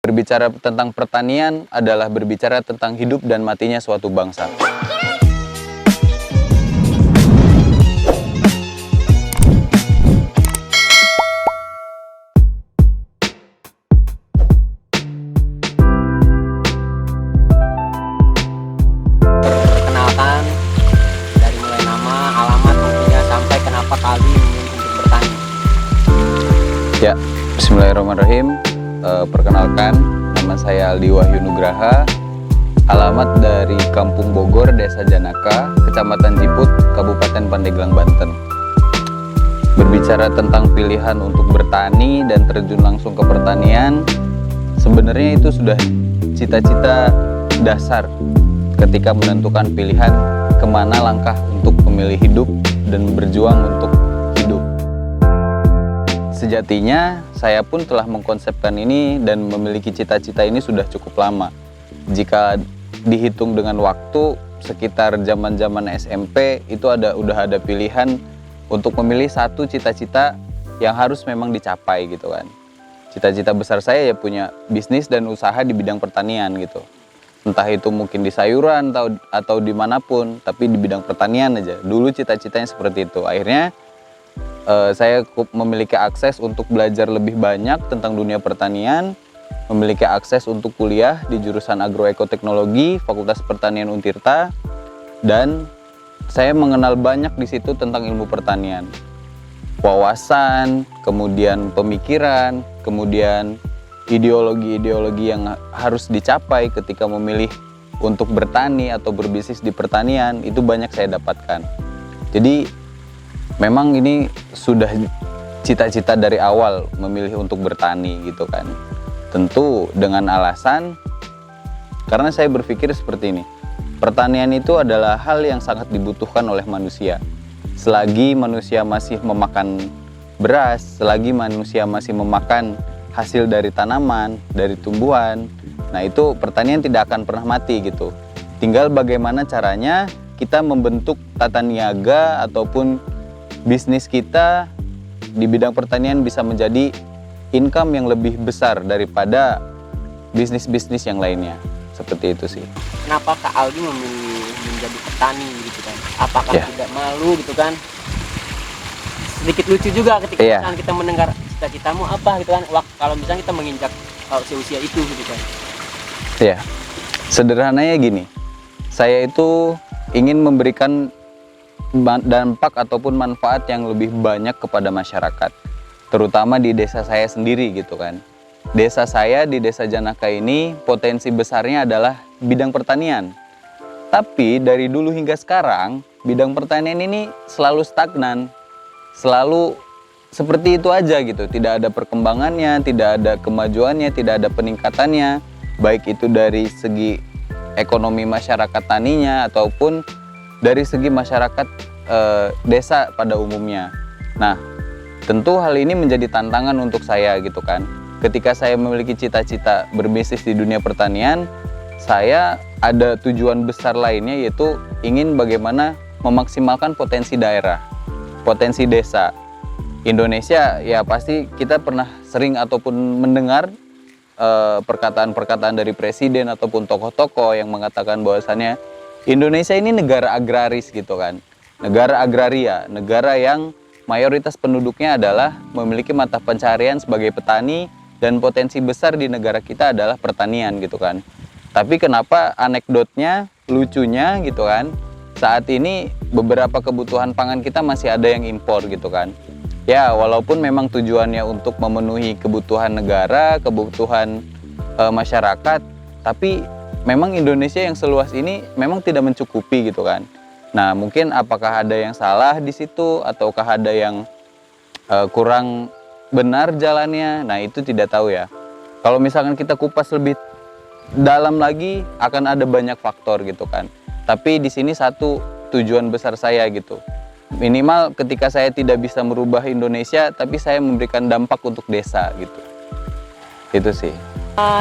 Berbicara tentang pertanian adalah berbicara tentang hidup dan matinya suatu bangsa. Perkenalkan dari mulai nama, alamat, hingga sampai kenapa kali memilih untuk bertani. Ya, bismillahirrahmanirrahim. Perkenalkan, nama saya Aldi Wahyu Nugraha. Alamat dari Kampung Bogor, Desa Janaka, Kecamatan Ciput, Kabupaten Pandeglang, Banten. Berbicara tentang pilihan untuk bertani dan terjun langsung ke pertanian, sebenarnya itu sudah cita-cita dasar ketika menentukan pilihan kemana langkah untuk memilih hidup dan berjuang untuk hidup. Sejatinya saya pun telah mengkonsepkan ini dan memiliki cita-cita ini sudah cukup lama. Jika dihitung dengan waktu, sekitar zaman-zaman SMP itu udah ada pilihan untuk memilih satu cita-cita yang harus memang dicapai gitu kan. Cita-cita besar saya ya punya bisnis dan usaha di bidang pertanian gitu. Entah itu mungkin di sayuran atau dimanapun, tapi di bidang pertanian aja. Dulu cita-citanya seperti itu. Akhirnya saya memiliki akses untuk belajar lebih banyak tentang dunia pertanian, memiliki akses untuk kuliah di jurusan Agroekoteknologi, Fakultas Pertanian Untirta, dan saya mengenal banyak di situ tentang ilmu pertanian. Wawasan, kemudian pemikiran, kemudian ideologi-ideologi yang harus dicapai ketika memilih untuk bertani atau berbisnis di pertanian, itu banyak saya dapatkan. Jadi memang ini sudah cita-cita dari awal memilih untuk bertani gitu kan. Tentu dengan alasan karena saya berpikir seperti ini. Pertanian itu adalah hal yang sangat dibutuhkan oleh manusia. Selagi manusia masih memakan beras, selagi manusia masih memakan hasil dari tanaman, dari tumbuhan, nah itu pertanian tidak akan pernah mati gitu. Tinggal bagaimana caranya kita membentuk tata niaga ataupun bisnis kita di bidang pertanian bisa menjadi income yang lebih besar daripada bisnis-bisnis yang lainnya. Seperti itu sih. Kenapa Kak Aldi memilih menjadi petani gitu kan? Apakah tidak malu gitu kan? Sedikit lucu juga ketika misalnya kita mendengar cita-citamu apa gitu kan, kalau misalnya kita menginjak usia itu gitu kan. Iya, sederhananya gini, saya itu ingin memberikan dampak ataupun manfaat yang lebih banyak kepada masyarakat, terutama di desa saya sendiri gitu kan. Desa saya di Desa Janaka ini potensi besarnya adalah bidang pertanian. Tapi dari dulu hingga sekarang bidang pertanian ini selalu stagnan, selalu seperti itu aja gitu. Tidak ada perkembangannya, tidak ada kemajuannya, tidak ada peningkatannya, baik itu dari segi ekonomi masyarakat taninya ataupun dari segi masyarakat desa pada umumnya. Nah, tentu hal ini menjadi tantangan untuk saya gitu kan. Ketika saya memiliki cita-cita berbisnis di dunia pertanian, saya ada tujuan besar lainnya, yaitu ingin bagaimana memaksimalkan potensi daerah, potensi desa. Indonesia ya pasti kita pernah sering ataupun mendengar perkataan-perkataan dari presiden ataupun tokoh-tokoh yang mengatakan bahwasannya Indonesia ini negara agraris gitu kan. Negara agraria, negara yang mayoritas penduduknya adalah memiliki mata pencaharian sebagai petani dan potensi besar di negara kita adalah pertanian gitu kan. Tapi kenapa anekdotnya, lucunya gitu kan, saat ini beberapa kebutuhan pangan kita masih ada yang impor gitu kan. Ya walaupun memang tujuannya untuk memenuhi kebutuhan negara, kebutuhan masyarakat, tapi memang Indonesia yang seluas ini memang tidak mencukupi gitu kan. Nah mungkin apakah ada yang salah di situ ataukah ada yang kurang benar jalannya, nah itu tidak tahu ya. Kalau misalkan kita kupas lebih dalam lagi akan ada banyak faktor gitu kan. Tapi di sini satu tujuan besar saya gitu. Minimal ketika saya tidak bisa merubah Indonesia, tapi saya memberikan dampak untuk desa gitu. Itu sih.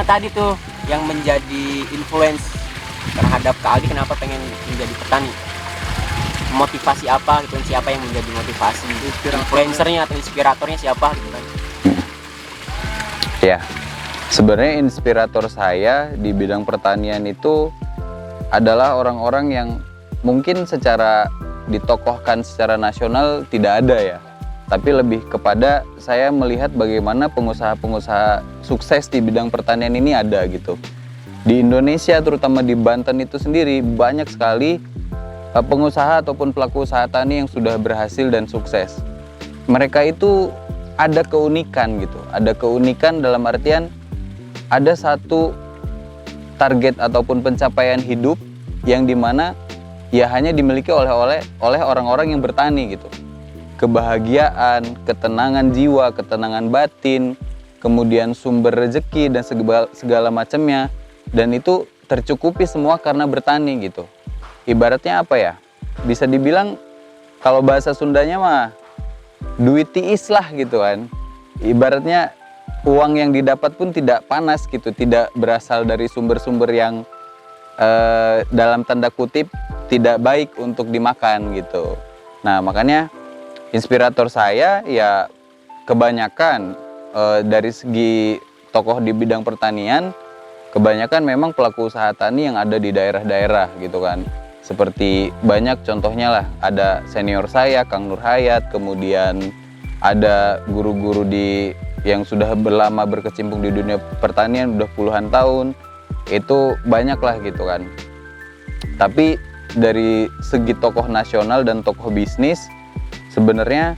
Tadi tuh yang menjadi influence terhadap Kak Aldi kenapa pengen menjadi petani? Motivasi apa gitu, siapa yang menjadi motivasi, influencernya atau inspiratornya siapa gitu kan? Ya, Sebenarnya inspirator saya di bidang pertanian itu adalah orang-orang yang mungkin secara ditokohkan secara nasional tidak ada ya. Tapi lebih kepada saya melihat bagaimana pengusaha-pengusaha sukses di bidang pertanian ini ada gitu. Di Indonesia, terutama di Banten itu sendiri, banyak sekali pengusaha ataupun pelaku usaha tani yang sudah berhasil dan sukses. Mereka itu ada keunikan gitu. Ada keunikan dalam artian ada satu target ataupun pencapaian hidup yang dimana ya hanya dimiliki oleh orang-orang yang bertani gitu. Kebahagiaan, ketenangan jiwa, ketenangan batin, kemudian sumber rezeki dan segala macamnya, dan itu tercukupi semua karena bertani gitu. Ibaratnya apa ya? Bisa dibilang kalau bahasa Sundanya mah duit tiis lah gitu kan. Ibaratnya uang yang didapat pun tidak panas gitu, tidak berasal dari sumber-sumber yang dalam tanda kutip tidak baik untuk dimakan gitu. Nah, makanya inspirator saya ya kebanyakan dari segi tokoh di bidang pertanian, kebanyakan memang pelaku usaha tani yang ada di daerah-daerah gitu kan. Seperti banyak contohnya lah, ada senior saya Kang Nur Hayat, kemudian ada guru-guru yang sudah berlama berkecimpung di dunia pertanian udah puluhan tahun, itu banyak lah gitu kan. Tapi dari segi tokoh nasional dan tokoh bisnis, sebenarnya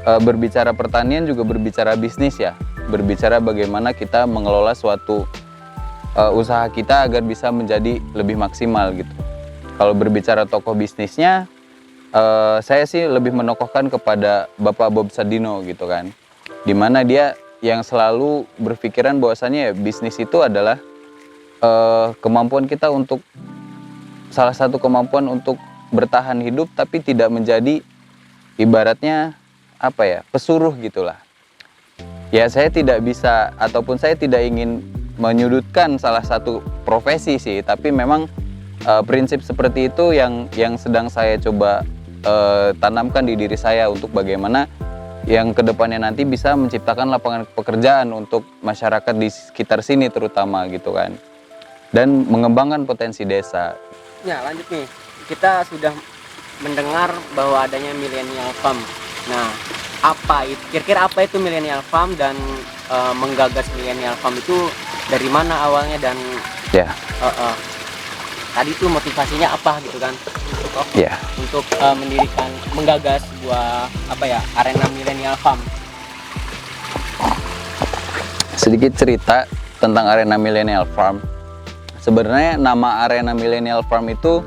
berbicara pertanian juga berbicara bisnis ya, berbicara bagaimana kita mengelola suatu usaha kita agar bisa menjadi lebih maksimal gitu. Kalau berbicara tokoh bisnisnya, saya sih lebih menokohkan kepada Bapak Bob Sadino gitu kan, dimana dia yang selalu berpikiran bahwasannya ya, bisnis itu adalah kemampuan kita untuk salah satu kemampuan untuk bertahan hidup, tapi tidak menjadi ibaratnya apa ya, pesuruh gitulah. Ya saya tidak bisa ataupun saya tidak ingin menyudutkan salah satu profesi sih, tapi memang prinsip seperti itu yang sedang saya coba tanamkan di diri saya untuk bagaimana yang kedepannya nanti bisa menciptakan lapangan pekerjaan untuk masyarakat di sekitar sini terutama gitu kan, dan mengembangkan potensi desa. Ya lanjut nih, kita sudah mendengar bahwa adanya millennial farm. Nah, kira-kira apa itu millennial farm dan menggagas millennial farm itu dari mana awalnya dan Ya. Tadi itu motivasinya apa gitu kan? Ya. Untuk menggagas sebuah arena millennial farm. Sedikit cerita tentang arena millennial farm. Sebenarnya nama arena millennial farm itu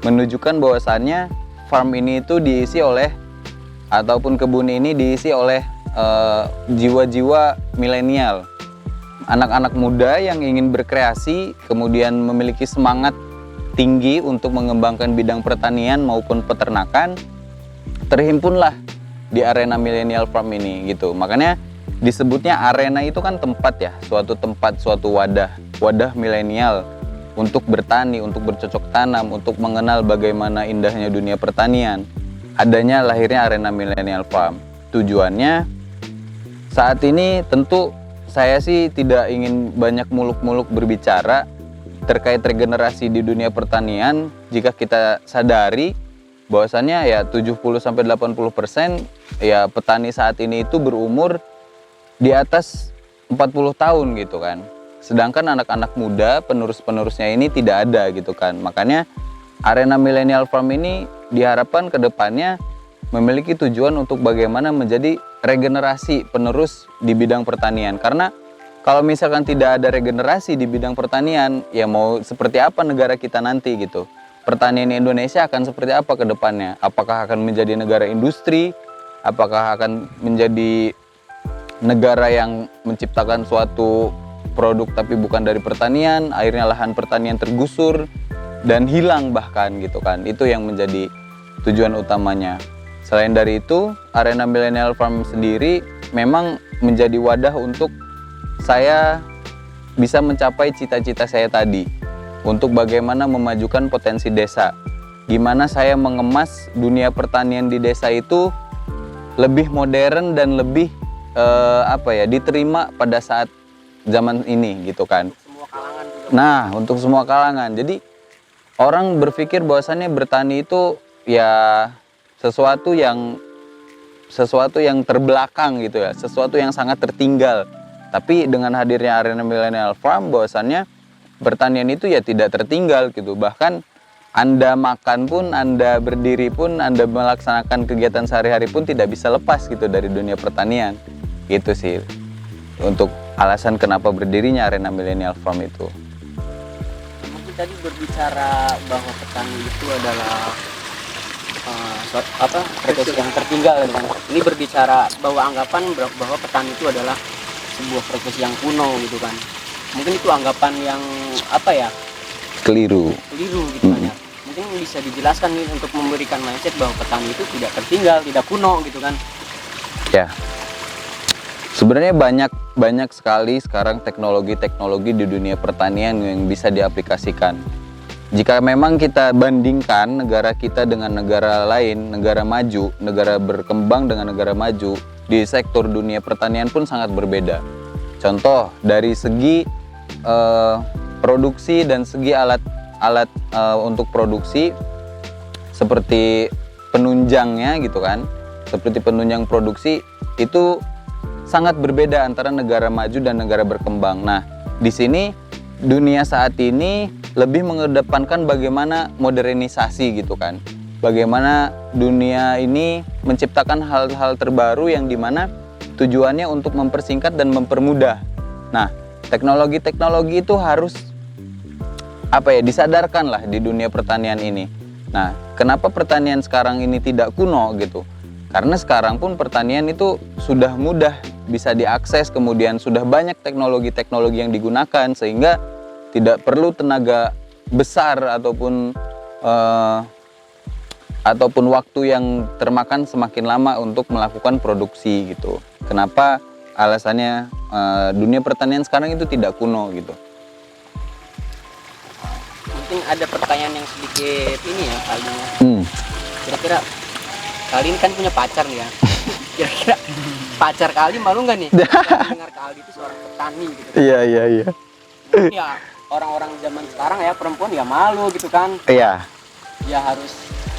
menunjukkan bahwasannya farm ini itu diisi oleh ataupun kebun ini diisi oleh jiwa-jiwa milenial, anak-anak muda yang ingin berkreasi, kemudian memiliki semangat tinggi untuk mengembangkan bidang pertanian maupun peternakan, terhimpunlah di arena millennial farm ini gitu. Makanya disebutnya arena itu kan tempat ya, suatu tempat, suatu wadah milenial untuk bertani, untuk bercocok tanam, untuk mengenal bagaimana indahnya dunia pertanian. Adanya lahirnya arena millennial farm. Tujuannya saat ini tentu saya sih tidak ingin banyak muluk-muluk berbicara terkait regenerasi di dunia pertanian. Jika kita sadari bahwasannya ya 70-80% ya petani saat ini itu berumur di atas 40 tahun gitu kan. Sedangkan anak-anak muda, penerus-penerusnya ini tidak ada gitu kan. Makanya arena millennial farm ini diharapkan ke depannya memiliki tujuan untuk bagaimana menjadi regenerasi penerus di bidang pertanian. Karena kalau misalkan tidak ada regenerasi di bidang pertanian, ya mau seperti apa negara kita nanti gitu. Pertanian Indonesia akan seperti apa ke depannya? Apakah akan menjadi negara industri? Apakah akan menjadi negara yang menciptakan suatu produk tapi bukan dari pertanian, akhirnya lahan pertanian tergusur dan hilang bahkan gitu kan. Itu yang menjadi tujuan utamanya. Selain dari itu, arena millennial farm sendiri memang menjadi wadah untuk saya bisa mencapai cita-cita saya tadi, untuk bagaimana memajukan potensi desa. Gimana saya mengemas dunia pertanian di desa itu lebih modern dan lebih diterima pada saat zaman ini gitu kan. Semua kalangan juga. Nah, untuk semua kalangan. Jadi orang berpikir bahwasannya bertani itu ya sesuatu yang terbelakang gitu ya, sesuatu yang sangat tertinggal. Tapi dengan hadirnya Arena Millennial Farm, bahwasannya pertanian itu ya tidak tertinggal gitu. Bahkan Anda makan pun, Anda berdiri pun, Anda melaksanakan kegiatan sehari-hari pun tidak bisa lepas gitu dari dunia pertanian. Gitu sih untuk alasan kenapa berdirinya Arena Millennial Farm itu. Mungkin tadi berbicara bahwa petani itu adalah profesi yang tertinggal gitu kan. Ini berbicara bahwa anggapan bahwa petani itu adalah sebuah profesi yang kuno gitu kan. Mungkin itu anggapan yang Keliru gitu kan ya. Mungkin bisa dijelaskan nih untuk memberikan mindset bahwa petani itu tidak tertinggal, tidak kuno gitu kan. ya. Sebenarnya banyak sekali sekarang teknologi di dunia pertanian yang bisa diaplikasikan. Jika memang kita bandingkan negara kita dengan negara lain, negara maju, negara berkembang dengan negara maju, di sektor dunia pertanian pun sangat berbeda. Contoh dari segi produksi dan segi alat untuk produksi, seperti penunjangnya gitu kan, seperti penunjang produksi itu sangat berbeda antara negara maju dan negara berkembang. Nah, di sini dunia saat ini lebih mengedepankan bagaimana modernisasi gitu kan. Bagaimana dunia ini menciptakan hal-hal terbaru yang dimana tujuannya untuk mempersingkat dan mempermudah. Nah, teknologi-teknologi itu harus disadarkan lah di dunia pertanian ini. Nah, kenapa pertanian sekarang ini tidak kuno gitu? Karena sekarang pun pertanian itu sudah mudah bisa diakses, kemudian sudah banyak teknologi-teknologi yang digunakan sehingga tidak perlu tenaga besar ataupun waktu yang termakan semakin lama untuk melakukan produksi gitu. Kenapa alasannya dunia pertanian sekarang itu tidak kuno gitu? Mungkin ada pertanyaan yang sedikit ini ya kalinya. Kira-kira kali ini kan punya pacar nih ya. Kira-kira pacar kali malu nggak nih? Dengar kali itu seorang petani gitu. Iya. Mungkin ya orang-orang zaman sekarang ya perempuan ya malu gitu kan. Iya. Ya harus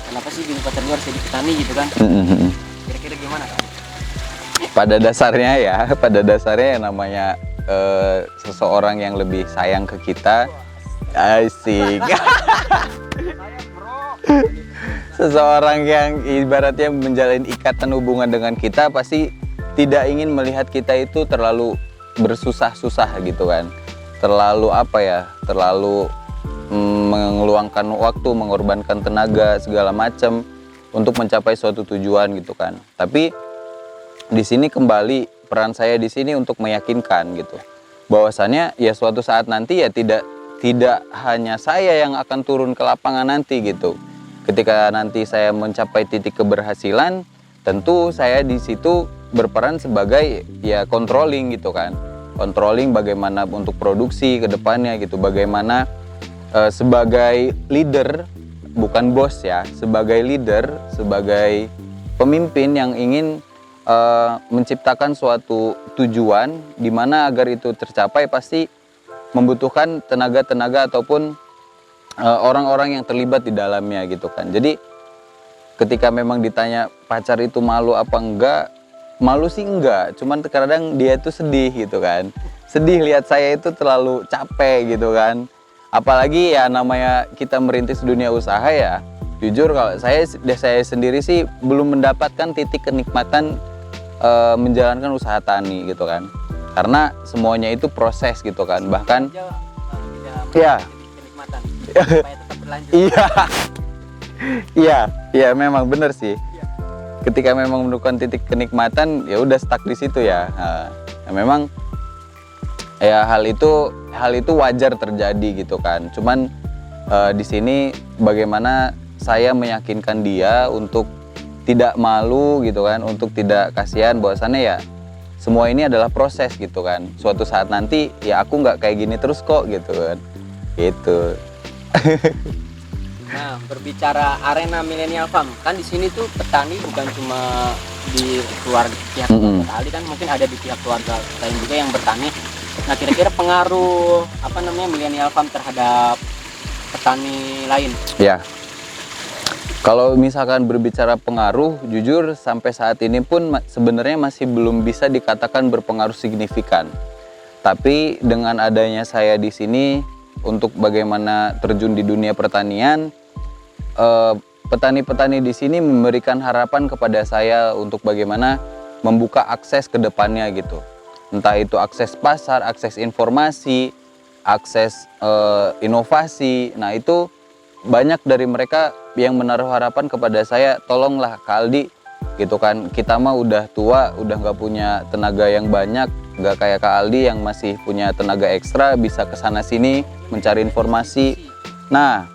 kenapa sih jadi pacar harus jadi petani gitu kan? Kira-kira gimana kan? Pada dasarnya yang namanya seseorang yang lebih sayang ke kita, asik. Seseorang yang ibaratnya menjalin ikatan hubungan dengan kita pasti tidak ingin melihat kita itu terlalu bersusah-susah gitu kan. Terlalu terlalu mengeluangkan waktu, mengorbankan tenaga segala macam untuk mencapai suatu tujuan gitu kan. Tapi di sini kembali peran saya di sini untuk meyakinkan gitu. Bahwasannya ya suatu saat nanti ya tidak hanya saya yang akan turun ke lapangan nanti gitu. Ketika nanti saya mencapai titik keberhasilan, tentu saya di situ berperan sebagai ya controlling gitu kan. Controlling bagaimana untuk produksi ke depannya gitu. Bagaimana sebagai leader, bukan bos ya, sebagai leader, sebagai pemimpin yang ingin menciptakan suatu tujuan di mana agar itu tercapai pasti membutuhkan tenaga-tenaga ataupun orang-orang yang terlibat di dalamnya gitu kan. Jadi ketika memang ditanya pacar itu malu apa enggak, malu sih enggak, cuman terkadang dia itu sedih gitu kan. Sedih lihat saya itu terlalu capek gitu kan. Apalagi ya namanya kita merintis dunia usaha ya. Jujur kalau saya sendiri sih belum mendapatkan titik kenikmatan menjalankan usaha tani gitu kan. Karena semuanya itu proses gitu kan. Bahkan ya kenikmatan supaya tetap berlanjut. Iya, memang benar sih. Ketika memang menemukan titik kenikmatan, ya udah stuck di situ ya. Nah, memang ya hal itu wajar terjadi gitu kan. Cuman di sini bagaimana saya meyakinkan dia untuk tidak malu gitu kan, untuk tidak kasihan bahwasannya ya semua ini adalah proses gitu kan. Suatu saat nanti ya aku nggak kayak gini terus kok gitu kan. Gitu. Nah, berbicara Arena Millennial Farm, kan di sini tuh petani bukan cuma di keluarga pihak keluarga kali kan, mungkin ada di pihak keluarga lain juga yang bertani. Nah, kira-kira pengaruh apa namanya millennial farm terhadap petani lain? Ya, kalau misalkan berbicara pengaruh, jujur sampai saat ini pun sebenarnya masih belum bisa dikatakan berpengaruh signifikan. Tapi dengan adanya saya di sini untuk bagaimana terjun di dunia pertanian, petani-petani di sini memberikan harapan kepada saya untuk bagaimana membuka akses ke depannya gitu. Entah itu akses pasar, akses informasi, akses inovasi. Nah, itu banyak dari mereka yang menaruh harapan kepada saya, tolonglah Kak Aldi gitu kan. Kita mah udah tua, udah nggak punya tenaga yang banyak, nggak kayak Kak Aldi yang masih punya tenaga ekstra, bisa kesana sini mencari informasi. Nah,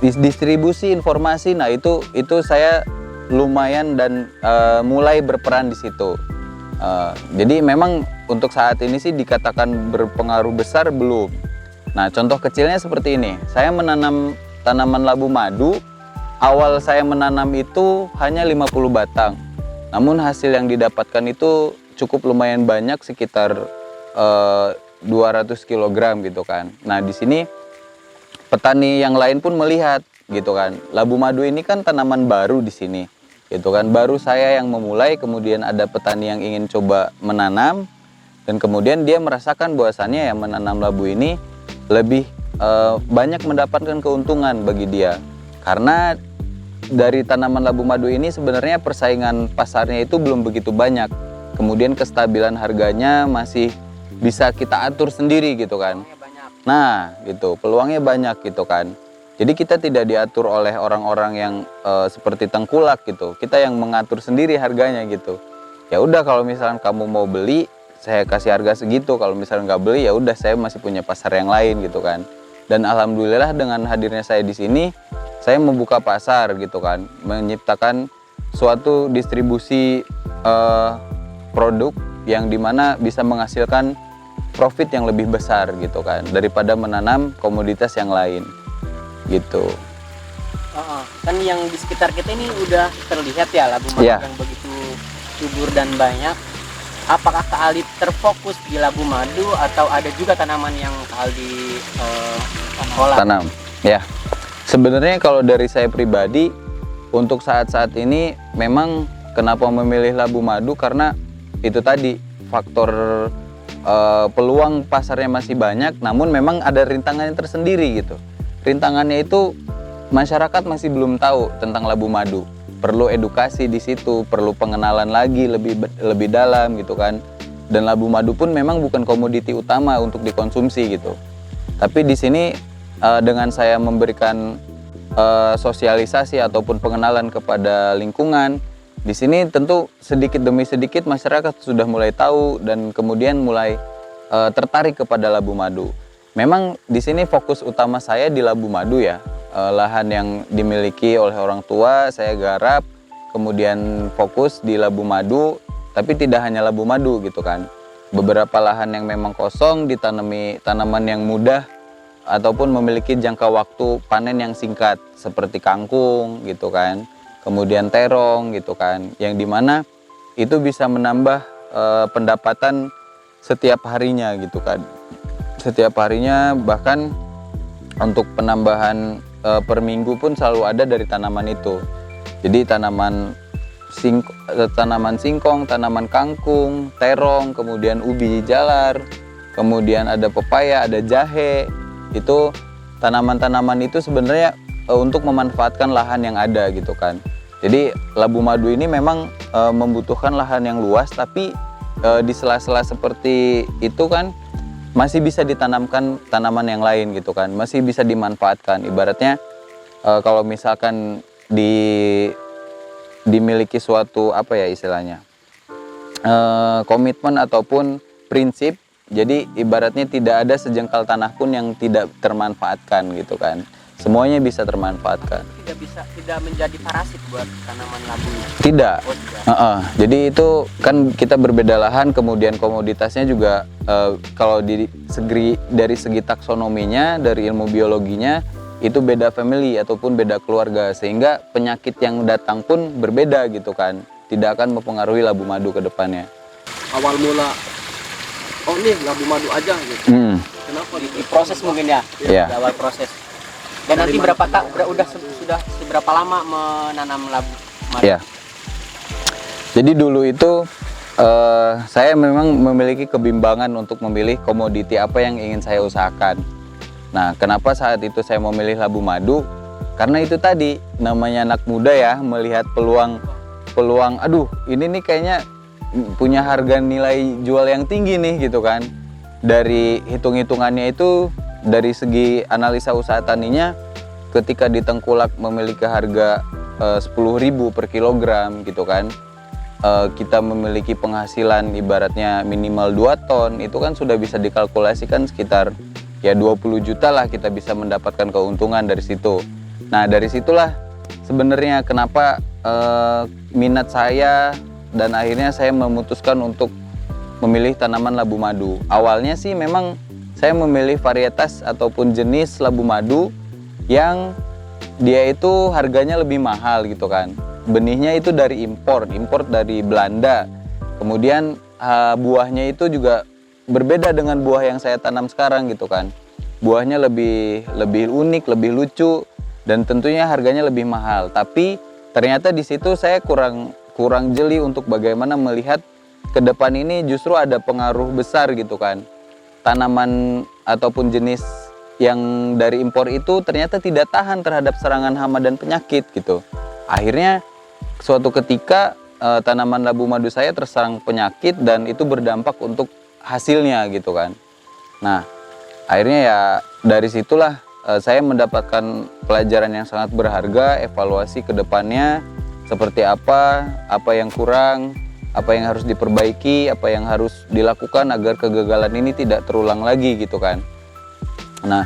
distribusi informasi, nah itu saya lumayan dan mulai berperan di situ. Jadi memang untuk saat ini sih dikatakan berpengaruh besar belum. Nah, contoh kecilnya seperti ini. Saya menanam tanaman labu madu. Awal saya menanam itu hanya 50 batang. Namun hasil yang didapatkan itu cukup lumayan banyak, sekitar 200 kg gitu kan. Nah, di sini petani yang lain pun melihat gitu kan. Labu madu ini kan tanaman baru di sini. Gitu kan, baru saya yang memulai, kemudian ada petani yang ingin coba menanam, dan kemudian dia merasakan bahwasannya yang menanam labu ini lebih banyak mendapatkan keuntungan bagi dia, karena dari tanaman labu madu ini sebenarnya persaingan pasarnya itu belum begitu banyak, kemudian kestabilan harganya masih bisa kita atur sendiri gitu kan. Nah gitu, peluangnya banyak gitu kan. Jadi kita tidak diatur oleh orang-orang yang seperti tengkulak gitu. Kita yang mengatur sendiri harganya gitu. Ya udah, kalau misalkan kamu mau beli, saya kasih harga segitu. Kalau misalkan nggak beli, ya udah, saya masih punya pasar yang lain gitu kan. Dan alhamdulillah dengan hadirnya saya di sini, saya membuka pasar gitu kan, menciptakan suatu distribusi produk yang dimana bisa menghasilkan profit yang lebih besar gitu kan, daripada menanam komoditas yang lain. Gitu. Kan yang di sekitar kita ini udah terlihat ya labu madu yang begitu subur dan banyak. Apakah Kak Aldi terfokus di labu madu atau ada juga tanaman yang Kak Aldi tanam? Ya, sebenarnya kalau dari saya pribadi untuk saat-saat ini memang kenapa memilih labu madu, karena itu tadi faktor peluang pasarnya masih banyak, namun memang ada rintangannya tersendiri gitu. Rintangannya itu masyarakat masih belum tahu tentang labu madu. Perlu edukasi di situ, perlu pengenalan lagi lebih dalam gitu kan. Dan labu madu pun memang bukan komoditi utama untuk dikonsumsi gitu. Tapi di sini dengan saya memberikan sosialisasi ataupun pengenalan kepada lingkungan, di sini tentu sedikit demi sedikit masyarakat sudah mulai tahu dan kemudian mulai tertarik kepada labu madu. Memang di sini fokus utama saya di labu madu ya, lahan yang dimiliki oleh orang tua saya garap, kemudian fokus di labu madu, tapi tidak hanya labu madu gitu kan. Beberapa lahan yang memang kosong ditanami tanaman yang mudah ataupun memiliki jangka waktu panen yang singkat, seperti kangkung gitu kan, kemudian terong gitu kan, yang dimana itu bisa menambah pendapatan setiap harinya gitu kan. Setiap harinya, bahkan untuk penambahan per minggu pun selalu ada dari tanaman itu. Jadi tanaman singkong, tanaman kangkung, terong, kemudian ubi jalar, kemudian ada pepaya, ada jahe. Itu tanaman-tanaman itu sebenarnya untuk memanfaatkan lahan yang ada gitu kan. Jadi labu madu ini memang membutuhkan lahan yang luas, tapi di sela-sela seperti itu kan masih bisa ditanamkan tanaman yang lain gitu kan, masih bisa dimanfaatkan. Ibaratnya kalau misalkan dimiliki suatu apa ya istilahnya, komitmen ataupun prinsip, jadi ibaratnya tidak ada sejengkal tanah pun yang tidak termanfaatkan gitu kan, semuanya bisa termanfaatkan. Tidak menjadi parasit buat tanaman labu? Tidak. Jadi itu kan kita berbeda lahan, kemudian komoditasnya juga kalau dari segi taksonominya, dari ilmu biologinya itu beda family ataupun beda keluarga, sehingga penyakit yang datang pun berbeda gitu kan, tidak akan mempengaruhi labu madu ke depannya. Awal mula oh nih labu madu aja gitu. Kenapa di proses mungkin ya, Iya. di awal proses. Dan nanti sudah seberapa lama menanam labu madu? Ya. Jadi dulu itu saya memang memiliki kebimbangan untuk memilih komoditi apa yang ingin saya usahakan. Nah, kenapa saat itu saya memilih labu madu? Karena itu tadi namanya anak muda ya, melihat peluang, aduh ini nih kayaknya punya harga nilai jual yang tinggi nih gitu kan. Dari hitung-hitungannya itu, dari segi analisa usaha taninya, ketika di Tengkulak memiliki harga 10.000 per kilogram gitu kan, kita memiliki penghasilan ibaratnya minimal 2 ton, itu kan sudah bisa dikalkulasikan sekitar ya 20 juta lah kita bisa mendapatkan keuntungan dari situ. Nah, dari situlah sebenarnya kenapa minat saya dan akhirnya saya memutuskan untuk memilih tanaman labu madu. Awalnya sih memang saya memilih varietas ataupun jenis labu madu yang dia itu harganya lebih mahal gitu kan. Benihnya itu dari impor dari Belanda. Kemudian buahnya itu juga berbeda dengan buah yang saya tanam sekarang gitu kan. Buahnya lebih unik, lebih lucu, dan tentunya harganya lebih mahal. Tapi ternyata di situ saya kurang jeli untuk bagaimana melihat ke depan ini justru ada pengaruh besar gitu kan. Tanaman ataupun jenis yang dari impor itu ternyata tidak tahan terhadap serangan hama dan penyakit gitu. Akhirnya suatu ketika tanaman labu madu saya terserang penyakit dan itu berdampak untuk hasilnya gitu kan. Nah, akhirnya ya dari situlah saya mendapatkan pelajaran yang sangat berharga, evaluasi ke depannya seperti apa yang kurang, apa yang harus diperbaiki, apa yang harus dilakukan agar kegagalan ini tidak terulang lagi gitu kan. Nah,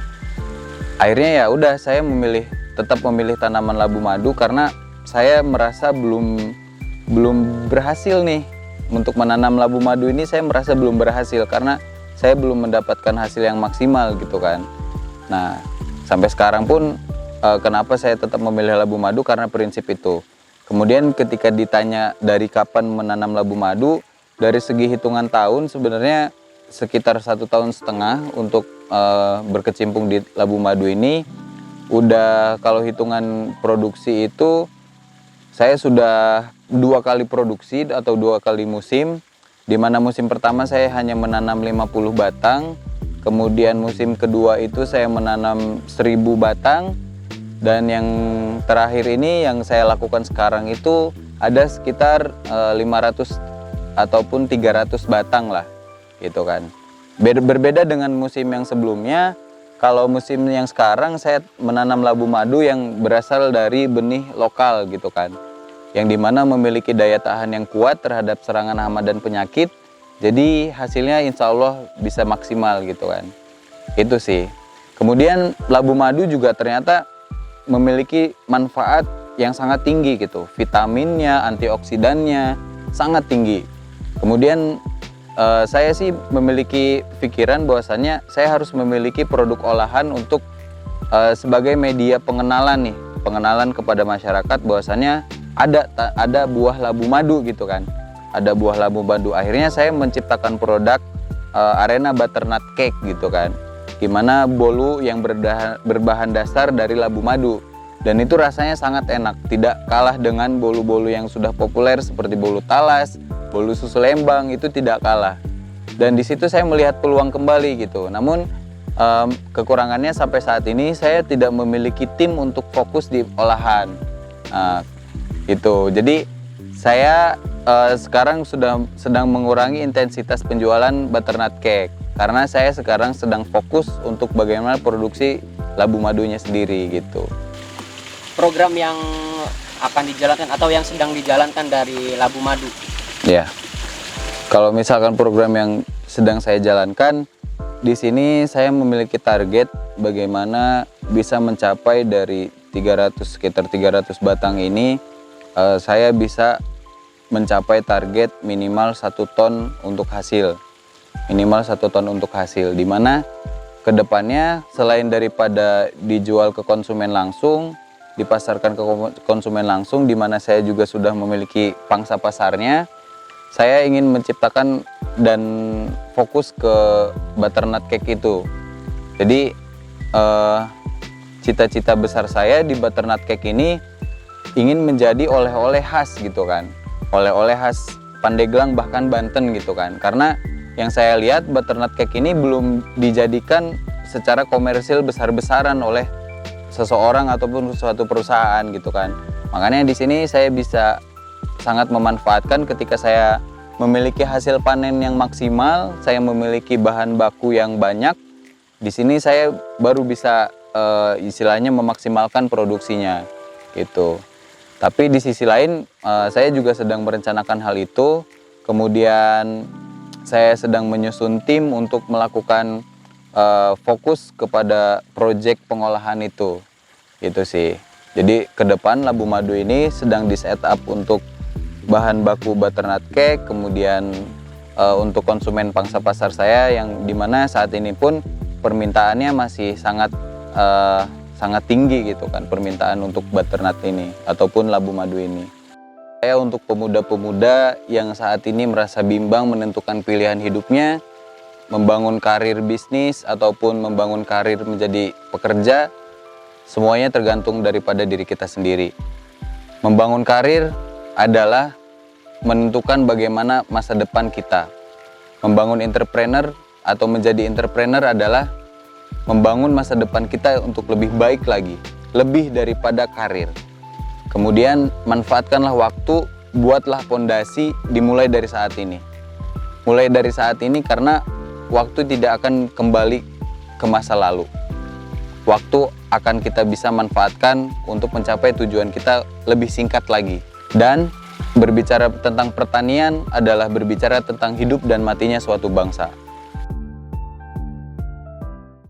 akhirnya ya udah saya tetap memilih tanaman labu madu karena saya merasa belum berhasil nih untuk menanam labu madu ini. Saya merasa belum berhasil karena saya belum mendapatkan hasil yang maksimal gitu kan. Nah, sampai sekarang pun kenapa saya tetap memilih labu madu karena prinsip itu. Kemudian ketika ditanya dari kapan menanam labu madu, dari segi hitungan tahun sebenarnya sekitar 1,5 tahun untuk berkecimpung di labu madu ini. Udah kalau hitungan produksi itu saya sudah 2 kali produksi atau 2 kali musim, di mana musim pertama saya hanya menanam 50 batang, kemudian musim kedua itu saya menanam 1.000 batang, dan yang terakhir ini yang saya lakukan sekarang itu ada sekitar 500 ataupun 300 batang lah gitu kan. Berbeda dengan musim yang sebelumnya. Kalau musim yang sekarang saya menanam labu madu yang berasal dari benih lokal gitu kan, yang dimana memiliki daya tahan yang kuat terhadap serangan hama dan penyakit. Jadi hasilnya insya Allah bisa maksimal gitu kan. Itu sih. Kemudian labu madu juga ternyata memiliki manfaat yang sangat tinggi gitu. Vitaminnya, antioksidannya sangat tinggi. Kemudian saya sih memiliki pikiran bahwasannya saya harus memiliki produk olahan untuk sebagai media pengenalan kepada masyarakat bahwasannya ada buah labu madu gitu kan. Ada buah labu madu. Akhirnya saya menciptakan produk Arena Butternut Cake gitu kan. Gimana bolu yang berbahan dasar dari labu madu. Dan itu rasanya sangat enak, tidak kalah dengan bolu-bolu yang sudah populer seperti bolu talas, bolu susu lembang, itu tidak kalah. Dan di situ saya melihat peluang kembali gitu. Namun kekurangannya sampai saat ini saya tidak memiliki tim untuk fokus di olahan. Gitu. Jadi saya sekarang sedang mengurangi intensitas penjualan butternut cake karena saya sekarang sedang fokus untuk bagaimana produksi labu madunya sendiri gitu. Program yang akan dijalankan atau yang sedang dijalankan dari labu madu? Ya, kalau misalkan program yang sedang saya jalankan, di sini saya memiliki target bagaimana bisa mencapai dari sekitar 300 batang ini, saya bisa mencapai target minimal 1 ton untuk hasil. Minimal 1 ton untuk hasil, dimana kedepannya selain daripada dijual ke konsumen langsung, dipasarkan ke konsumen langsung, di mana saya juga sudah memiliki pangsa pasarnya, saya ingin menciptakan dan fokus ke butternut cake itu. Jadi cita-cita besar saya di butternut cake ini ingin menjadi oleh-oleh khas gitu kan, oleh-oleh khas Pandeglang bahkan Banten gitu kan. Karena yang saya lihat butternut cake ini belum dijadikan secara komersil besar-besaran oleh seseorang ataupun suatu perusahaan gitu kan. Makanya di sini saya bisa sangat memanfaatkan ketika saya memiliki hasil panen yang maksimal, saya memiliki bahan baku yang banyak. Di sini saya baru bisa istilahnya memaksimalkan produksinya gitu. Tapi di sisi lain saya juga sedang merencanakan hal itu. Kemudian saya sedang menyusun tim untuk melakukan fokus kepada proyek pengolahan itu. Gitu sih. Jadi ke depan Labu Madu ini sedang di setup untuk bahan baku butternut cake, kemudian untuk konsumen pangsa pasar saya yang dimana saat ini pun permintaannya masih sangat tinggi gitu kan, permintaan untuk butternut ini ataupun Labu Madu ini. Saya untuk pemuda-pemuda yang saat ini merasa bimbang menentukan pilihan hidupnya, membangun karir bisnis ataupun membangun karir menjadi pekerja, semuanya tergantung daripada diri kita sendiri. Membangun karir adalah menentukan bagaimana masa depan kita. Membangun entrepreneur atau menjadi entrepreneur adalah membangun masa depan kita untuk lebih baik lagi, lebih daripada karir. Kemudian manfaatkanlah waktu, buatlah fondasi dimulai dari saat ini. Mulai dari saat ini karena waktu tidak akan kembali ke masa lalu. Waktu akan kita bisa manfaatkan untuk mencapai tujuan kita lebih singkat lagi. Dan berbicara tentang pertanian adalah berbicara tentang hidup dan matinya suatu bangsa.